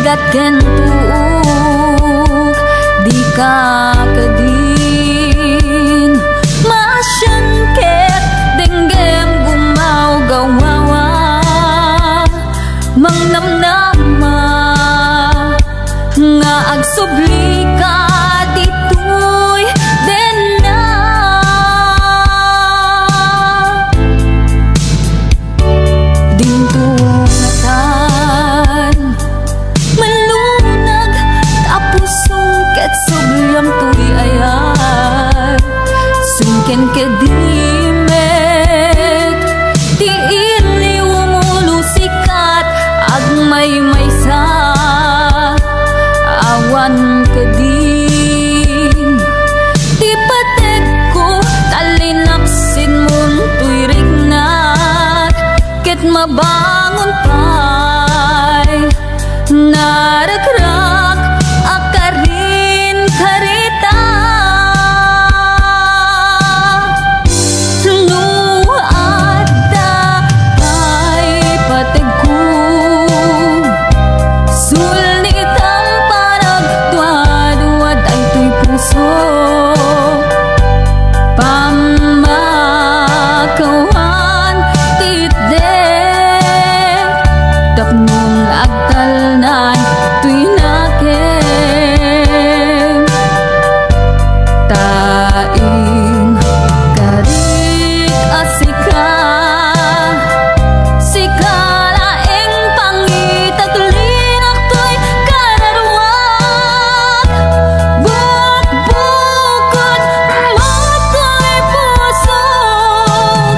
hinggat ken tuug di ka kadin masyan ket denggem gumaw gawawa mangnamnama nga agsubli ka ditoy den na dintungatan malunag tapos sungket subyam tuy ayat sungken kedimet ti ili umulu sikat agmay maysa awan kadin ti patek ko talinaksin mun tuy rignat ket mabangon pay narakrak akarin karita nuada pay patek ko sulitang paragtuad ay tuy puso pamakawan titdek tapnong agtalnan tuy nakem taing karik asika sikalaeng pangitaglinak tuy kararwag bukbukod matoy pusog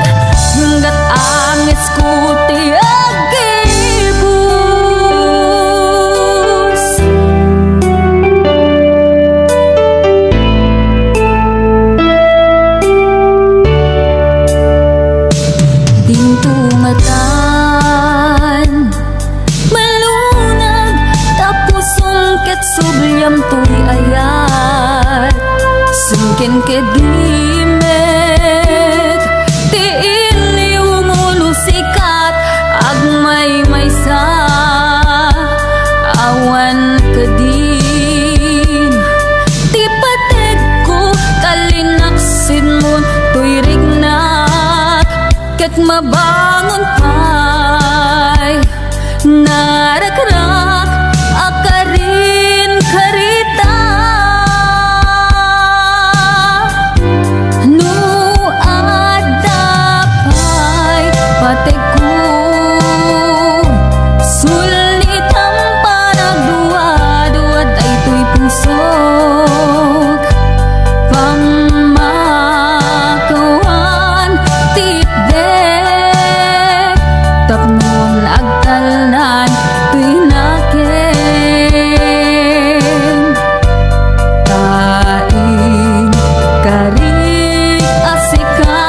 hanggat angis ko ti agibus dintungatan malunag tapos sungket subyam tuy ayat sungken kedimet ti ili umulu sikat agmay maysa awan kadin ti patek ko talinaksin mun tuy rignat ket mabangon pay narakrak akarin karita nuada pay patek ko sulitang paragduad ay tuy pusok pamakawan titdek tapnon agtalnan tuy nakem taing karik asika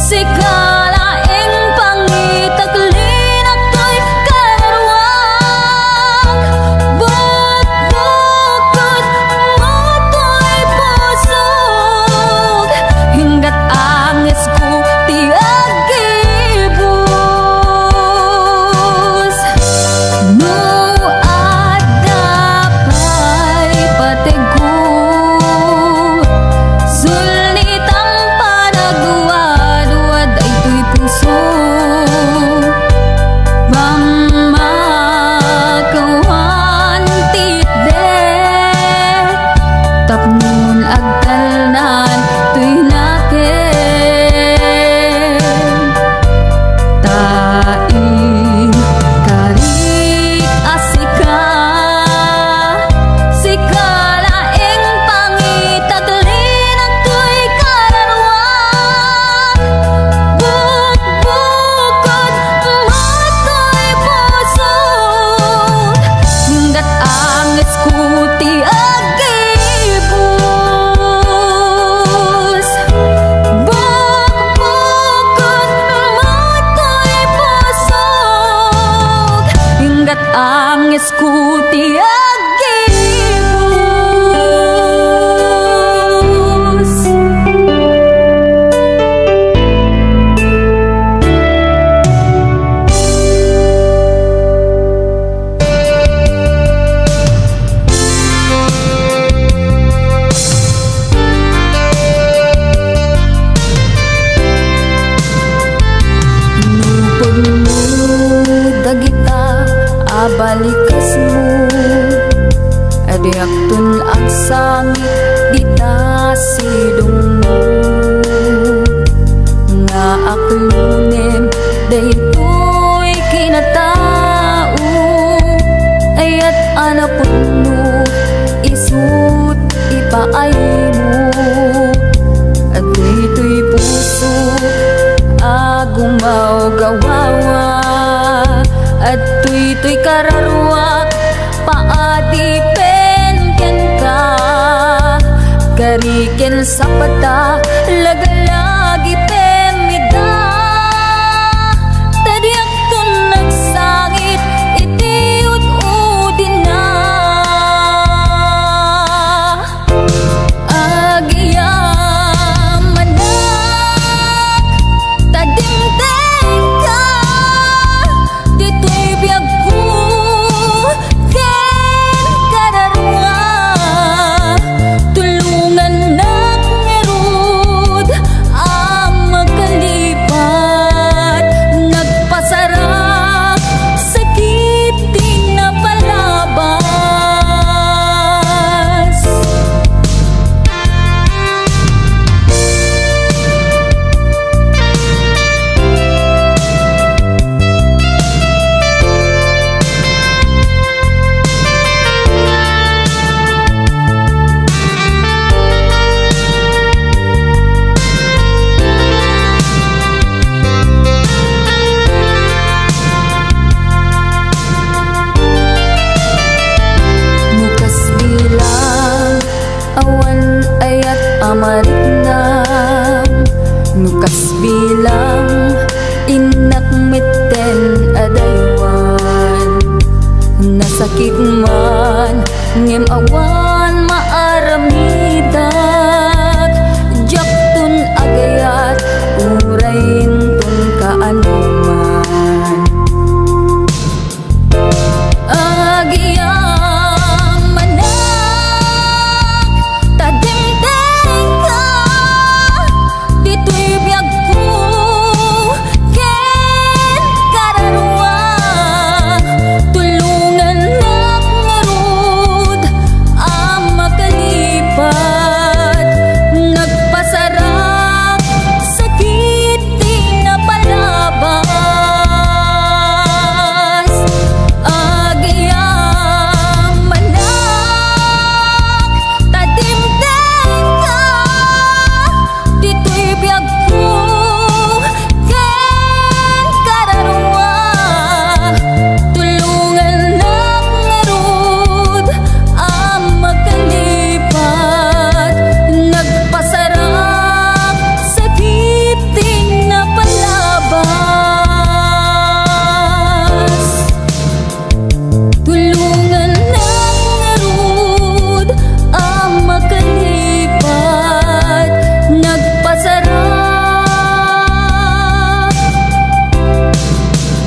sikalaeng pangitaglinak tuy kararwag bukbukod matoy pusog hinggat angis ko ti agibus nuada pay patek ko sulitang paragduad ay tuy puso pamakawan titdek tapnon agtalnan tuy nakem taing karik asika sikalaeng pangitaglinak tuy kararwag bukbukod matoy pusog hinggat angis ko ti agibus bukbukod matoy pusog hinggat angis ko ti agibus. balikas mo. Adiak tun ang sangit di tasidong mo. Nga aklunem daytoy kinatao, ayat anapon mo isut ipaay mo. At daytoy puso agumaw gawawa, at tuy kararwak paadipen ken ka. Kariken sa pata lagalagi pemida, tadiak tun nagsangit iti ududin na. Agiyamanak tadingteng ka, dito'y biyag ko ken kararwa. Tulungan nak ngerud ang magkalipat, nagpasarap sakit di napalabas. Mukas bilang awan ayat amarik na, nukas bilang inak mitten adaywan. Nasakit man ngem awan maaramidak, jak tun agayat urain tun kaanuman. Agiyamanak tadingteng ka, dito'y biyag ko ken kararwa. Tulungan nak ngarud ang makalipat, nagpasarap sakit di napalabas. Agiyamanak tadingteng ka, dito'y biyag ko ken kararwa. Tulungan nak ngarud ang makalipat, nagpasarap sakit di napalabas. Tulungan nak ngarud ang makalipat, nagpasarap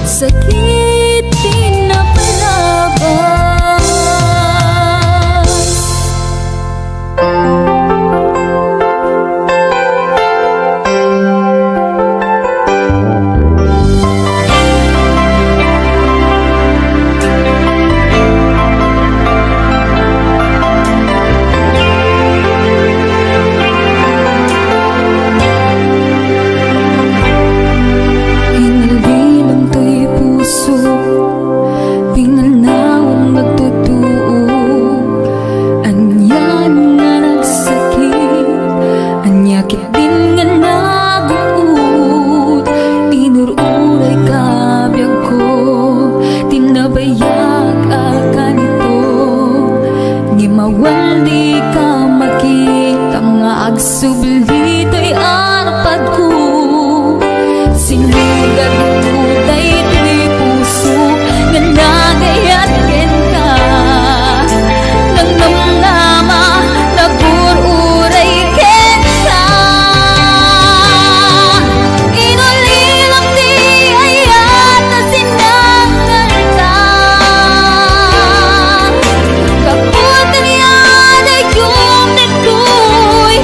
sakit di napalabas. Hinalbilang to'y puso, pingalnawan magtutuog. Anyan nga nagsakit, anyakit din nga naguud. Inururay kabiyag ko, tinabayag akan ito. Ngimawan di ka makita, nga agsubli to'y arpad ko. Sinugad ko daytoy puso nga nagayat ken ka. Nang namnama nagururay ken ka. Inulilang di ayat na sinangan ka. Kaputan yan ay yung nagkuy,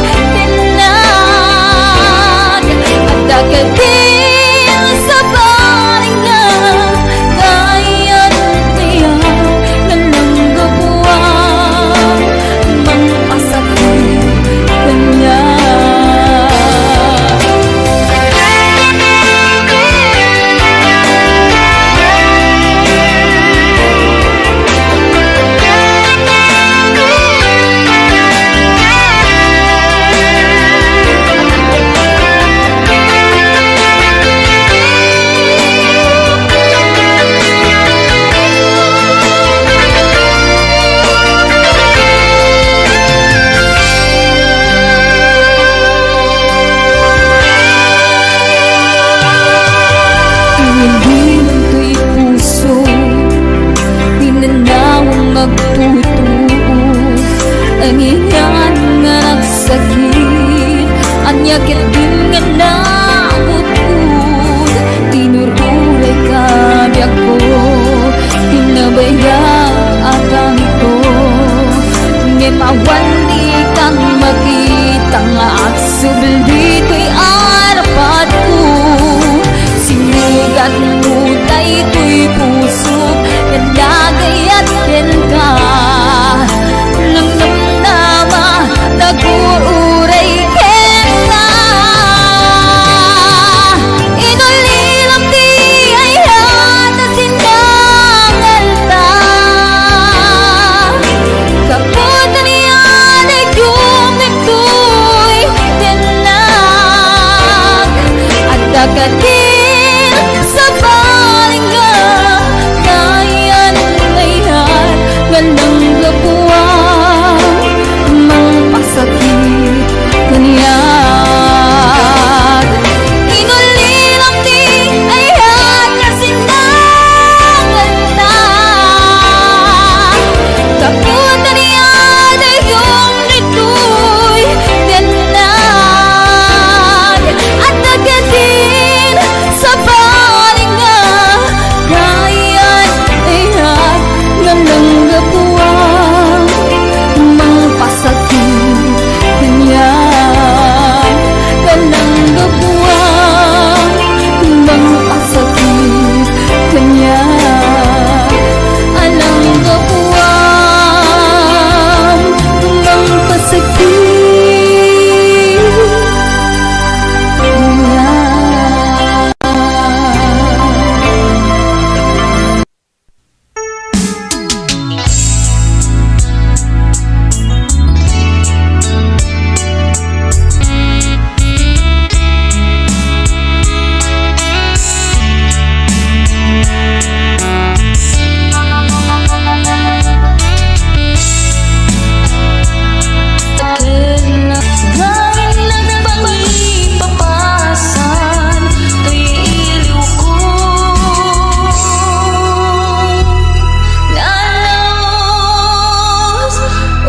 ngem awan di kang makita nga agsubli dito'y arapatku. Sinugat mo daytoy puso kadagayat ken ka nang namnama nagururay ken ka. Inulilam di ayan na sinangalta kaputan yan ay yung ito'y tinag at dagatin sa balinga kayan ngayon ganang gapuang mang pasakit kanyag. Inulilang di ayan na sinangalta kaputan yan ay yung ito'y tinag at dagatin sa balinga kayan ngayon ganang gapuang mang pasakit kanyag. Ganang gapuang mang pasakit kanyag. Anang gapuang mang pasakit kanyag. Gawin ng pangipapasan to'y iliw ko nalos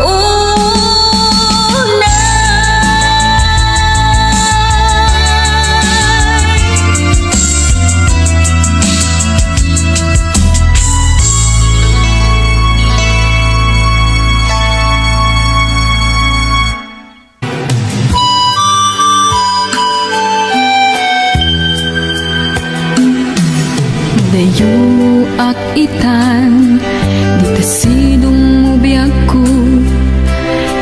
unay. Dayo ak itan dita sidong mubiyag ko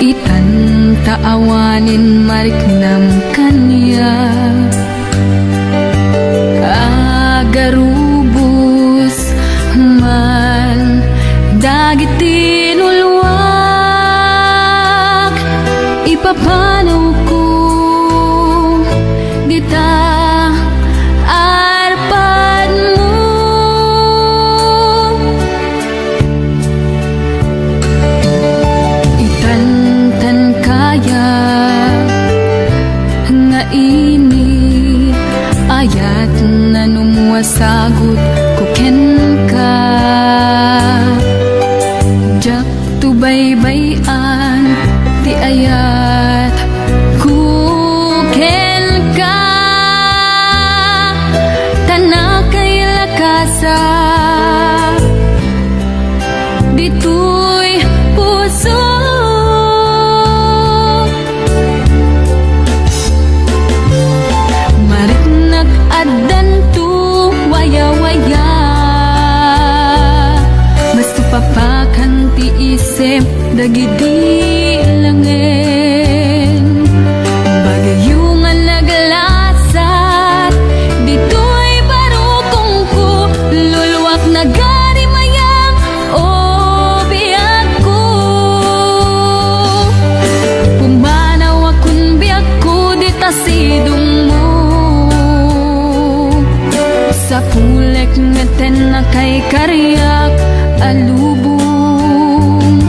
itan taawanin mariknam kanya agarubos man dagit tinulwak ipapanaw ko dita arpad mo. Itantan kaya nga ini ayat na numuwasagot ko ken ka jak tubaybayan ti ayat ku ken ka tanakay lakasa dito'y puso marit nag-addan tu waya-waya basto papakan ti isip dagiti langen bagayungan naglasat dito'y barukong ko luluwak na gari mayang o biyak ko pumanaw akong biyak ko dita sidong mo sa pulek ngeten na kay kariyak alubong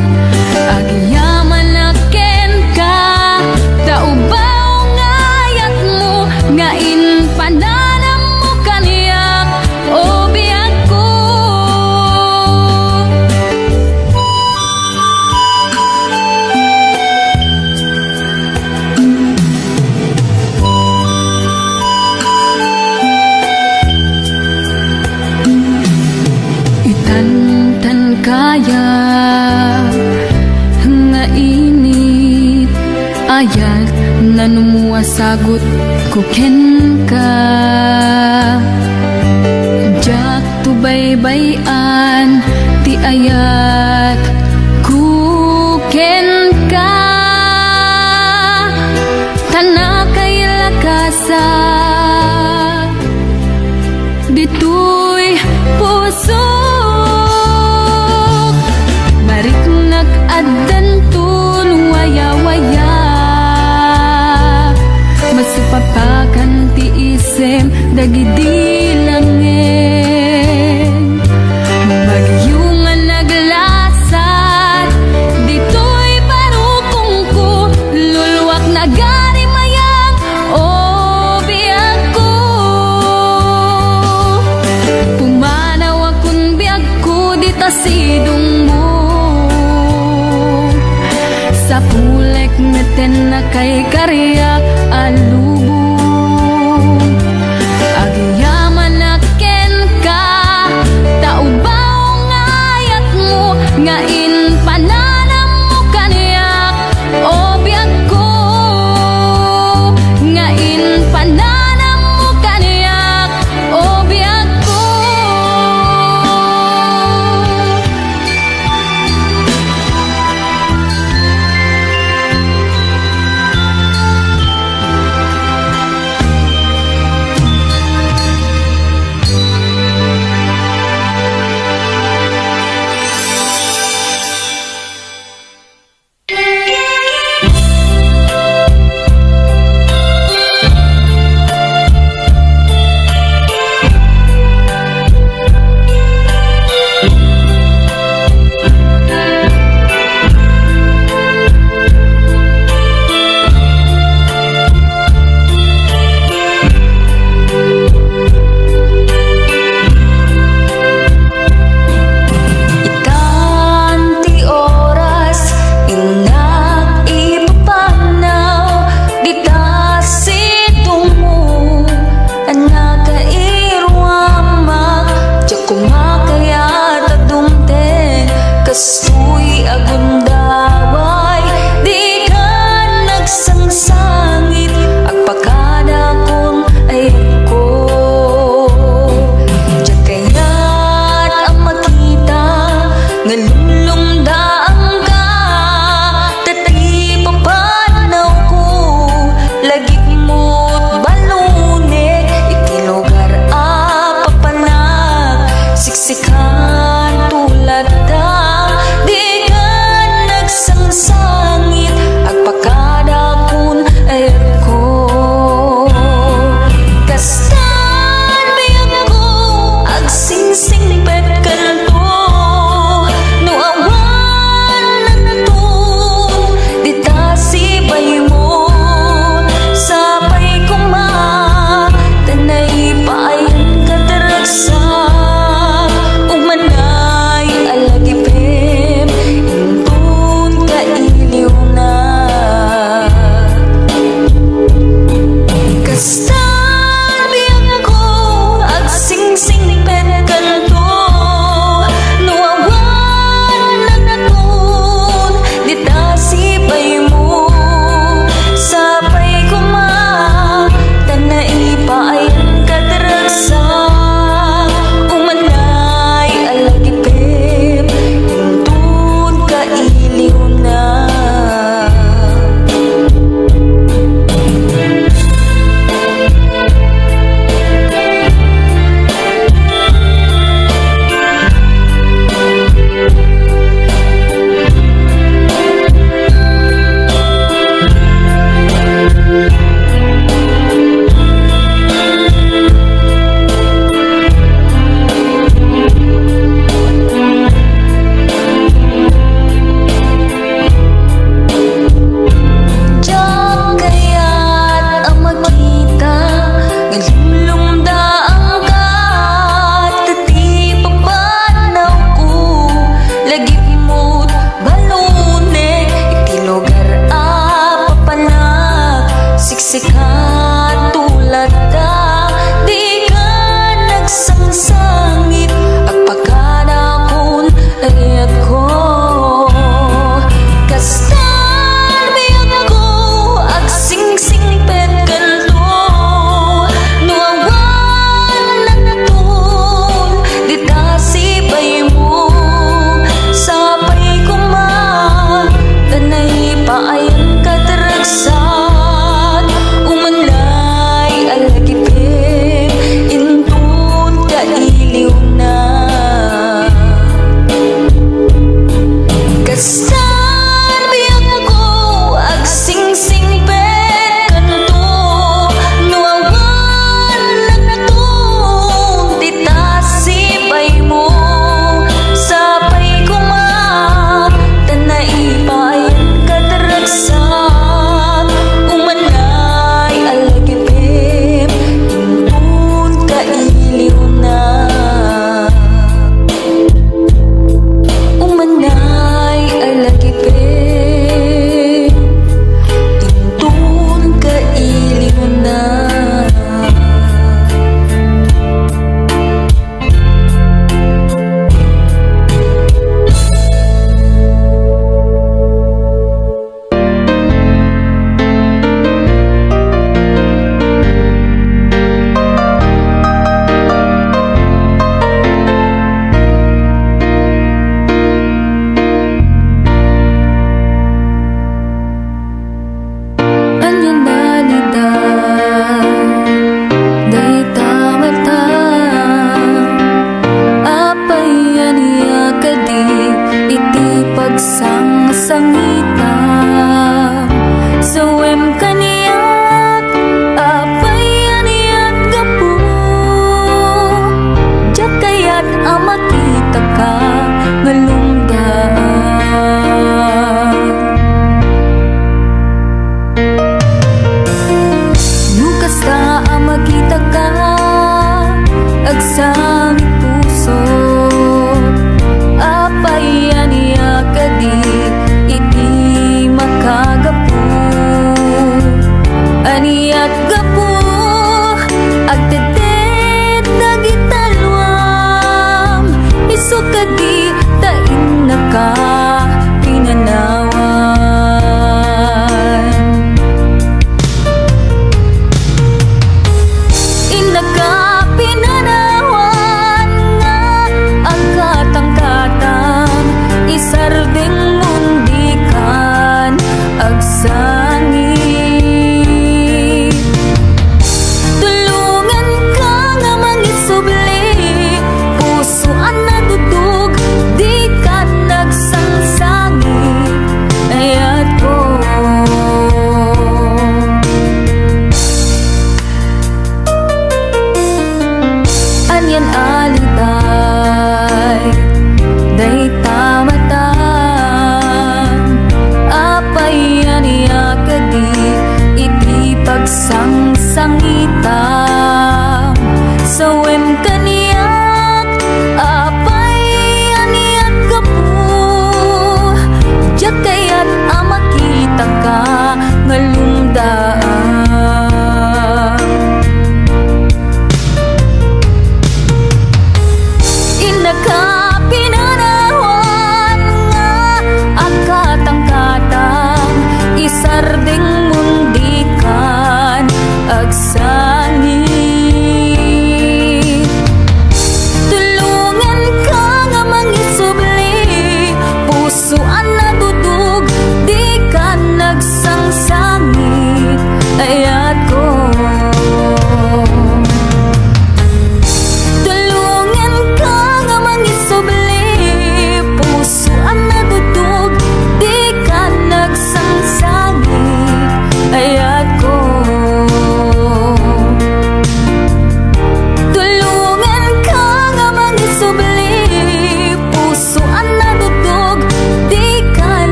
agyaman na ken ka taubaw ngayat mo ngain pananam mo kaniyak o biyak ko. Itan mayat na numuwasagot ko ken ka. Jak tubaybayan ti ayat ku ken ka. Tana kay lakasa ditoy puso marik nag-addan tun waya-waya masupapakan ti isem dagidi langin bagyo nga naglasat ditoy parukong ko lulwak na gari mayang o biyag ko pumanaw akong biyag ko dita sidong mo sa pulek meten na kay kariyak alubong agyaman na ken ka taubaw nga ayat mo nga in pananam mo kaniyak o biyag ko nga in pananam mo kaniyak o biyag ko.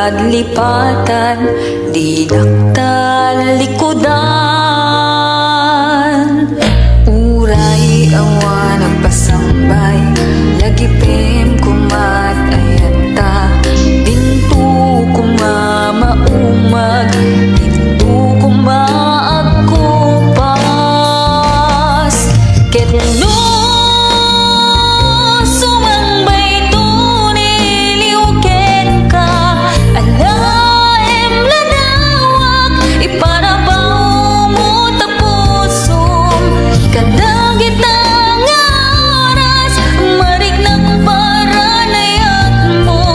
paglipatan, di daktal likodan. Uray awan nagpasambay, lagipim kumat ayata. Dinto kumamaumag, dinto kumaagkupas. Ket no sumangbay to niliuken ka, alaem ladawak, iparabaw mo tapusom. Kadagit ang aras, marik ng paranayat mo.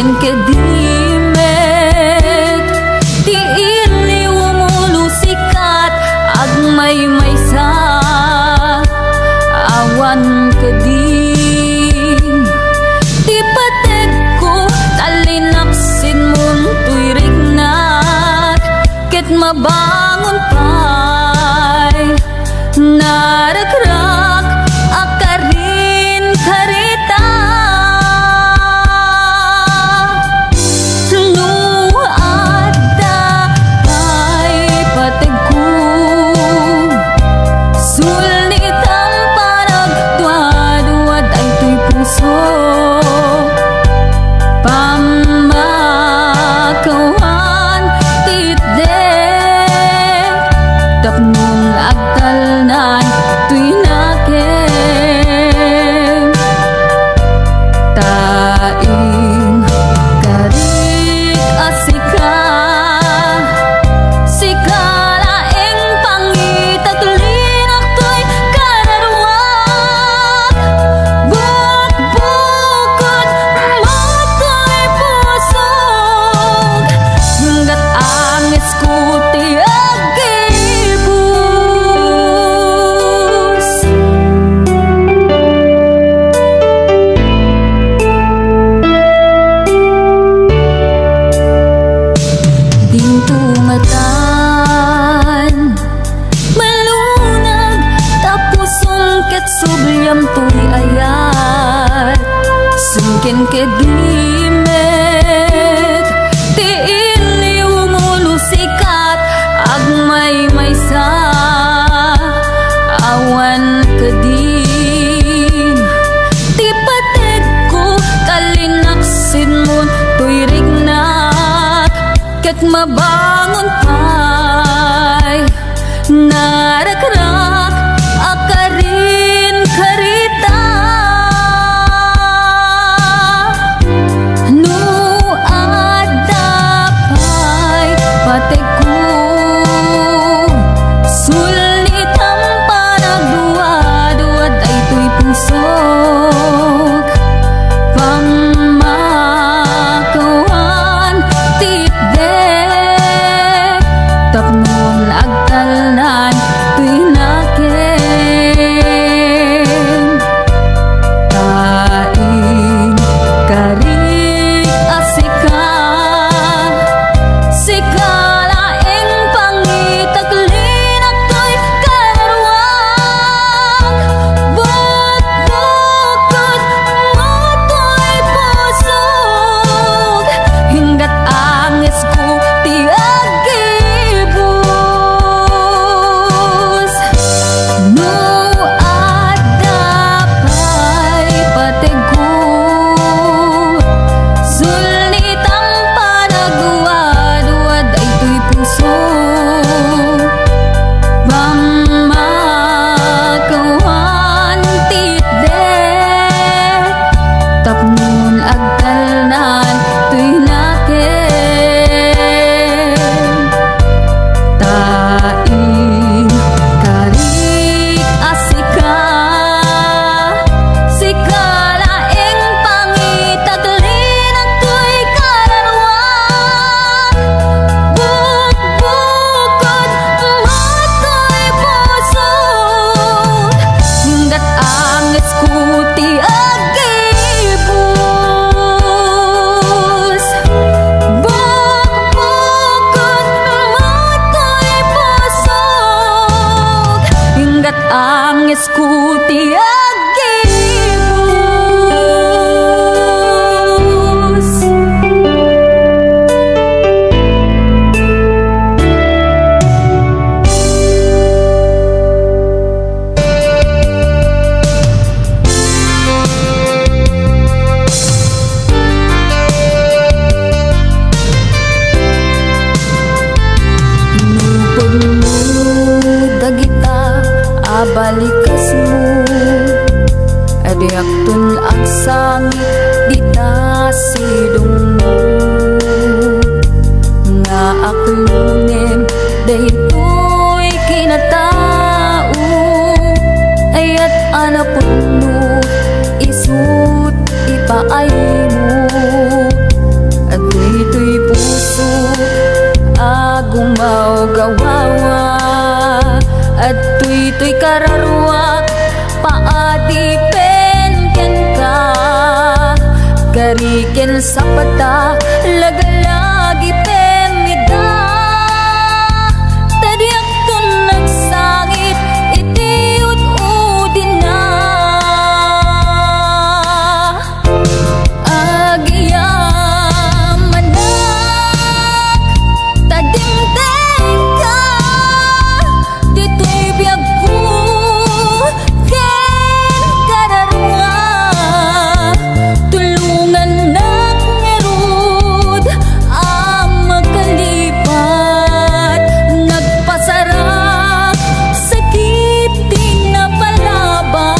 sungken kedimet ti ili umulusikat agmay maysa awan keding ti pateg ko talinaksin mun tuirig na ket mabangon pay naragrak akarin karita no adda pay pateg ko sulnitang paragduad ay tuy puso pamakawan titdek tapnong agtalnan tuy nakem taing karik asika sikalaeng pangitaglinak to'y kararwag bukbukod mato'y pusog hanggat angis ko ti agibus dintumatan malunag tapos sungket subliam to'y ayat sungken kedimet ti ili umulusikat agmay maysa awan keding ti pateg ko kalinaksin mon to'y rignat ket mabangon pay naragrak akarin karita no adda pay pateg ko sulnitang paragduad ay tuy pusok pamakawan titdek tapnon agtalnan tuy nakem taing karik asika sikalaeng pangitaglinak to'y kararwag bukbukod mato'y pusog hinggat angis ko ti agibus no adda pay pateg ko sulnitang paragduad ay tuy puso pamakawan titdek tapnon agtalnan tuy nakem taing karik asika sikalaeng pangitaglinak to'y kararwag bukbukod mato'y pusog hanggat angis ko ti agibus magawawa at tuy kararwa paadipen ken ka gariken sa pata lagalagi pemida tadiak tun nagsangit iti ududin na agiyamanak tadimteng ka dito'y biyag ko ken kararwa tulungan nak ngerud ang magkalipat nagpasarap sakit din na palabas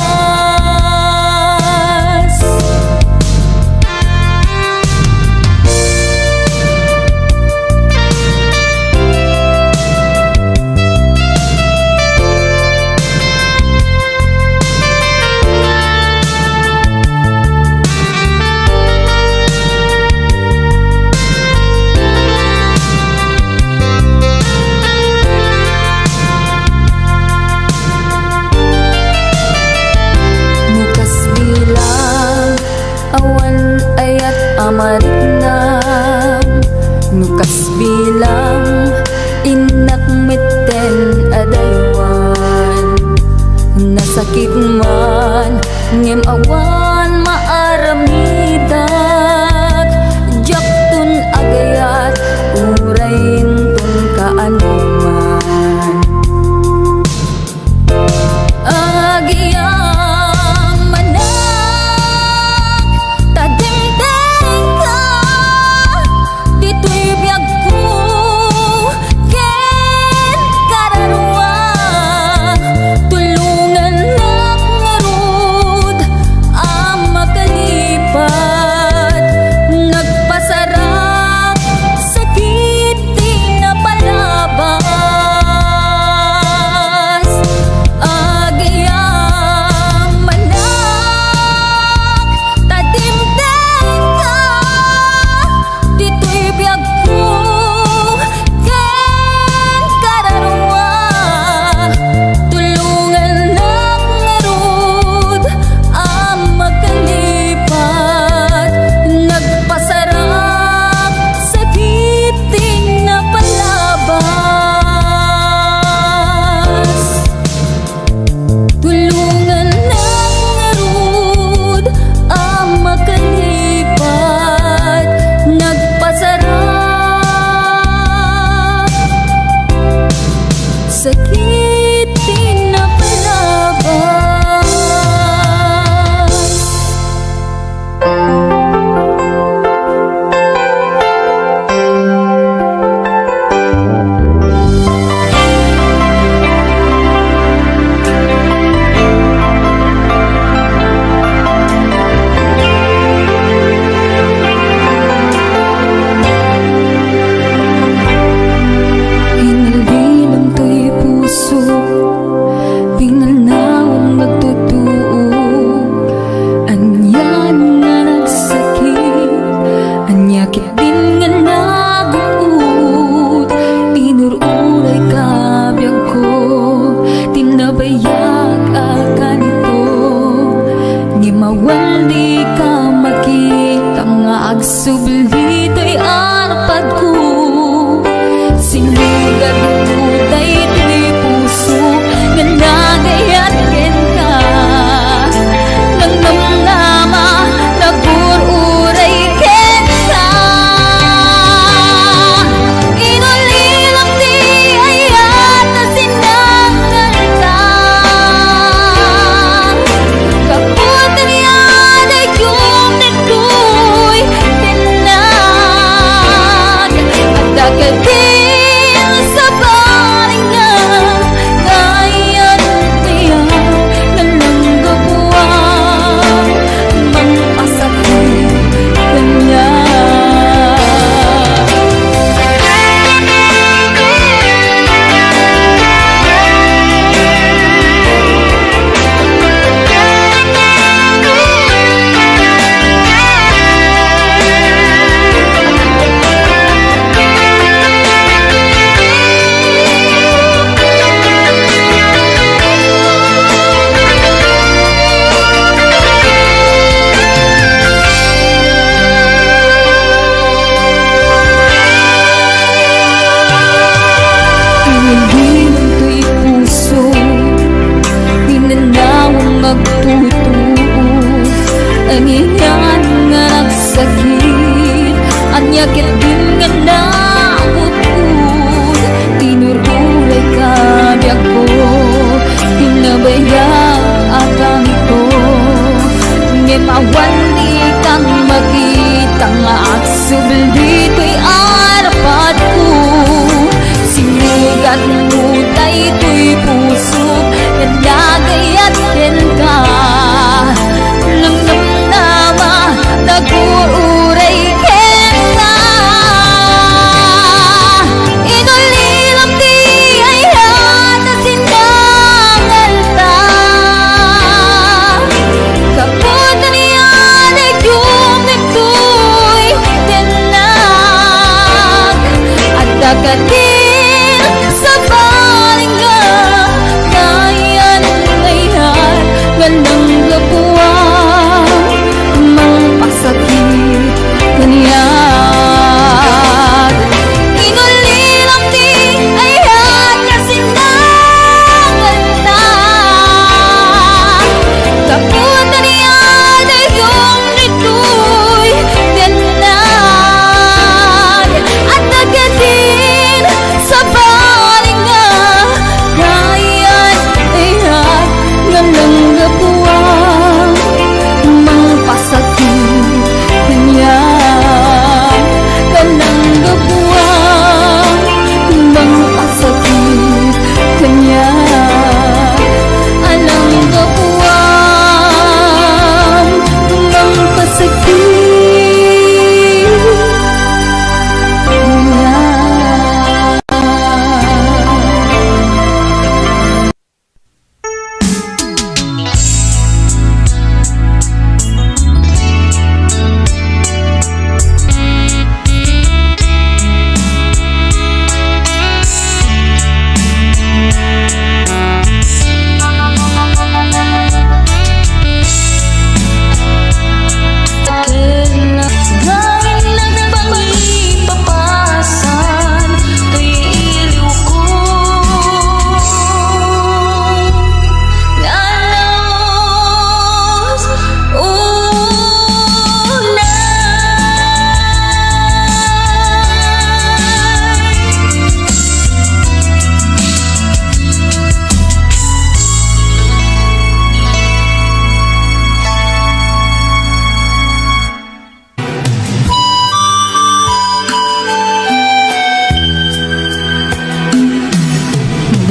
mukas bilang awan ayat amariknam nukas bilang inak mitten adaywan nasakit man ngem awan maaramidak jaktun agayat urain tun kaanuman agiyamanak tadimteng ka dito'y biyag ko ken kararwa tulungan nak ngarud ang makalipat nagpasarap sakit di na palabas agiyamanak tadimteng ka dito'y biyag ko ken kararwa tulungan nak ngarud ang magkalipat nagpasarap sakit din na palabas tulungan nak ngarud ang makalipat nagpasarap sakit din na palabas Hinalbilang to'y puso Pingal naong nagtutuog Anyan nga nagsakit Anyakit din nga naguud Tinururay kabiyag ko Tinabayag akan ko Ngimawan di ka makita Nga agsubli to'y arpad ko Sinugad mo tayo to'y puso Nga nagayat ken ka Nang namnama nagururay ken ka Inulilang di ayat na sinanggal ka Kaputan yan ay yung nagkuy Tinay Nyakit din nga naabot-ut, tinururay ka biyak ko, tinabayag akang ito. Ngimawan di kang makita nga aksubel dito'y arapat ko. Sinugat mo dayto'y puso, nagagayat ken ka. Nang namnama, nagururay ken ka. Inulilam di ay hata sinangal ta. Kaputan yan ay yung ito'y tinag. At dagatin sa balingan, kayan ngayon ganang gapuang mang pasakit kanyag. Inulilang di ay hata sinangal ta. Kaputan yan ay yung ito'y tinag. At dagatin sa balingan, kayan ngayon ganang gapuang mang pasakit kanyag. Ganang gapuang mang pasakit kanyag. Alang gapuang mang pasakit kanyag. Gawin ng pangipapasan, to'y iliw ko. Nalos unay.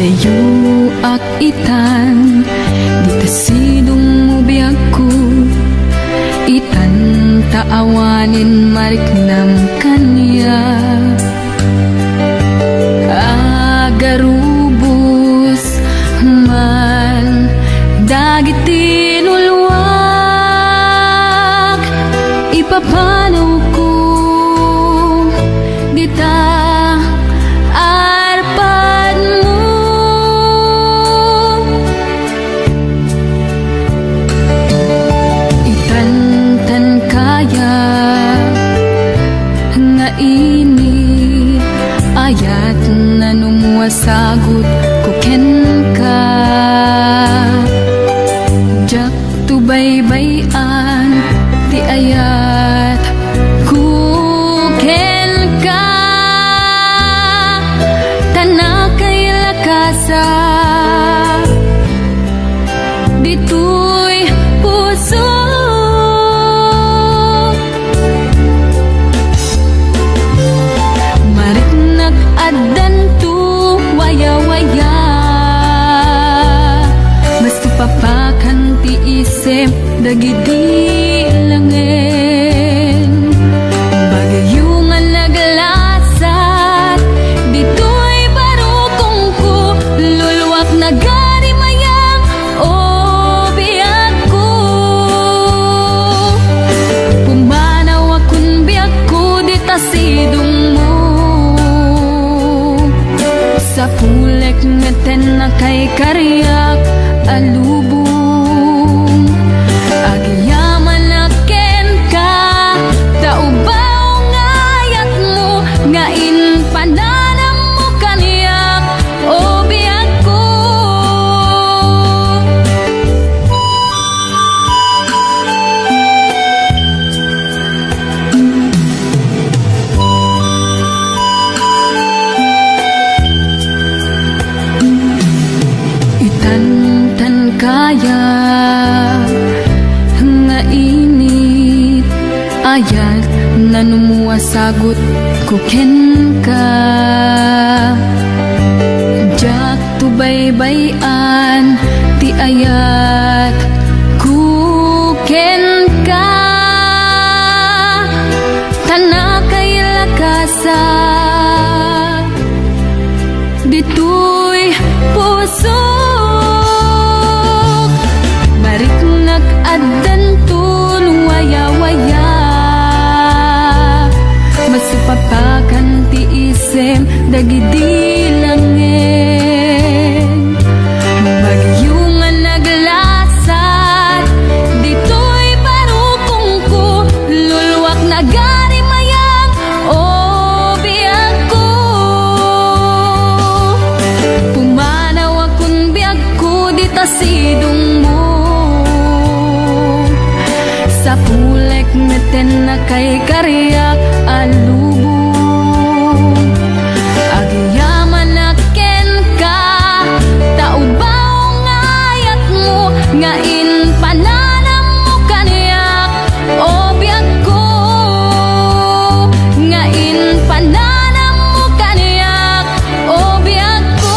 Dayo ak itan, di tasidong mo biyag ko. Itan taawanin mariknam kanya. Agarubos man dagit tinulwak. Ipapanaw ko dita arpad mo. Itantan kaya nga ini ayat na numuwasagot ko ken ka. Jak tu baybayan ti ayat ku ken ka. Tanakay lakasa dito'y puso. Marit nag-adan tu waya-waya, basta papakan ti isip dagidi langin. Bagayo nga naglasat dito'y barukong ko, luluwak na gani mayang o biyak ko. Pumanaw akong biyak ko di tasidong mo. Sa pulek ngeten na kay kariyak alubong. Agyaman na ken ka, taubaw nga ayat mo, nga inpananam mo kaniyak o biyak ko. nanumuwa sagot ko ken ka. Jak tubaybayan ti ayat ku ken ka. Tana kay lakasan ditoy puso. Marik nag-addan tun waya-waya, masupapakan ti isem dagidi langin. Bagyo nga naglasat ditoy parukong ko, lulwak na gari mayang o biyag ko. Pumanaw akong biyag ko dita sidong mo, sa pulek meten na kay kariyak alubong. Agyaman na ken ka, taubaw nga ayat mo, nga in pananam mo kaniyak o biyag ko. Nga in pananam mo kaniyak o biyag ko.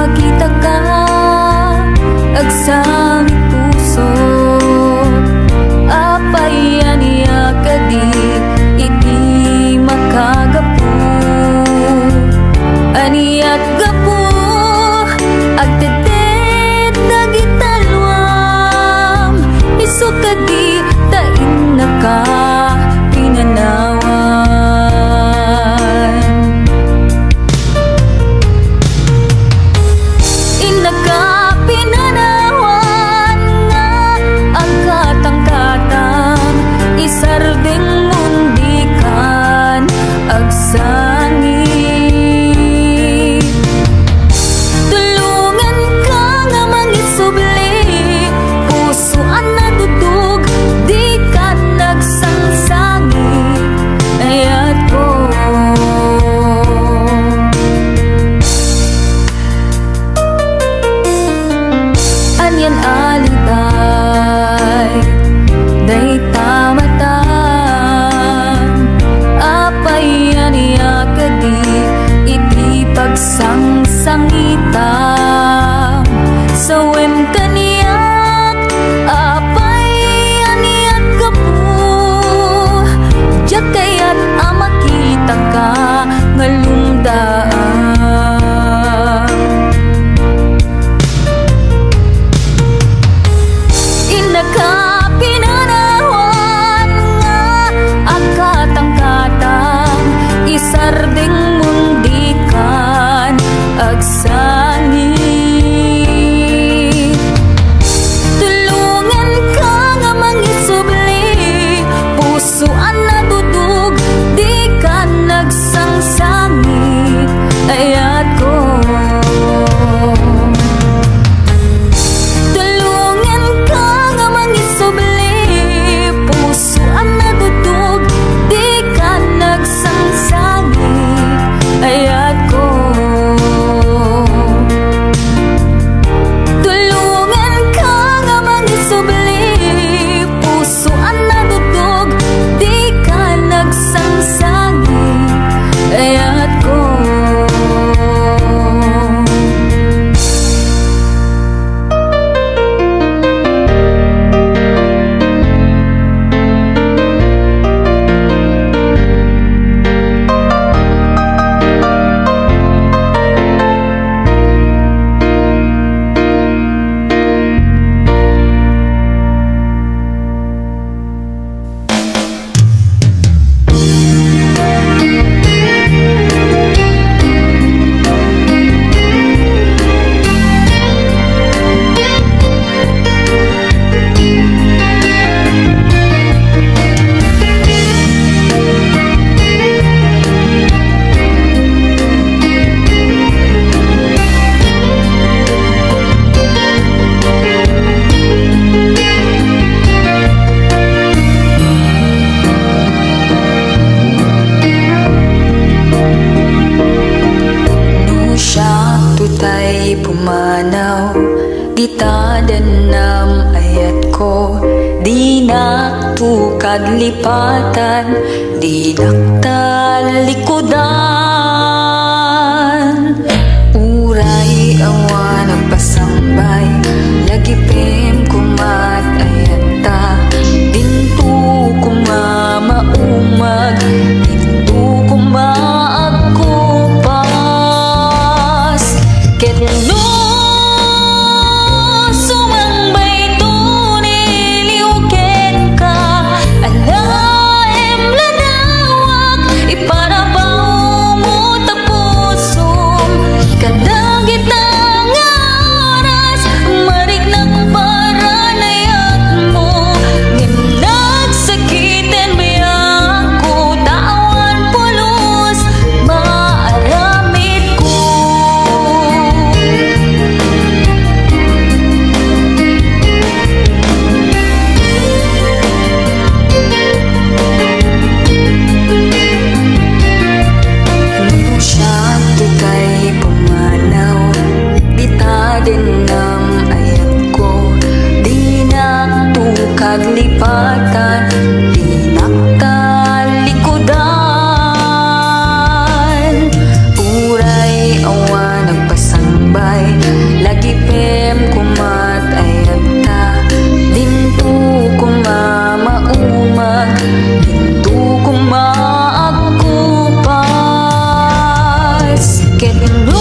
makita ka agsami puso, apay aniya kadi iti makagapu, aniyat gapu agtetet dagitalwam, isu kadi tain naka pinanawan. Inaka pinanawan nga ang katangkatang isardeng mundikan agsangit. Tulungan ka nga mangisubli, pusoan na dudog, di ka nagsangsangit, ayat ko. Anyan alitay, day tamatan, apay aniya kadi iti pagsangsangitam, sawem kaniyak apay aniyak gapu, diyak kayat amakita ka ngalumdaan. Inaka pinanawan nga ang katangkatang isardeng mundikan agsangit. Tulungan ka nga mangisubli, pusoan na dudog, di ka nagsangsangit, ayat ko. Tulungan ka nga mangisubli, pusoan na dudog, di ka nagsangsangit, ayat ko. Tulungan ka nga mangisubli, pusoan na dudog, di ka nagsangsangit, ayat ko. Tutay pumanaw, di tadanam ayat ko, di naktukad lipatan, di naktal likodan. Uray awan ang pasambay, lagi pem kumat ayat ta, dintu kumamaumag, dintu kumaagkupas. Ketno sumangbay tuniliuken ka, alaem ladawak iparabaw Pero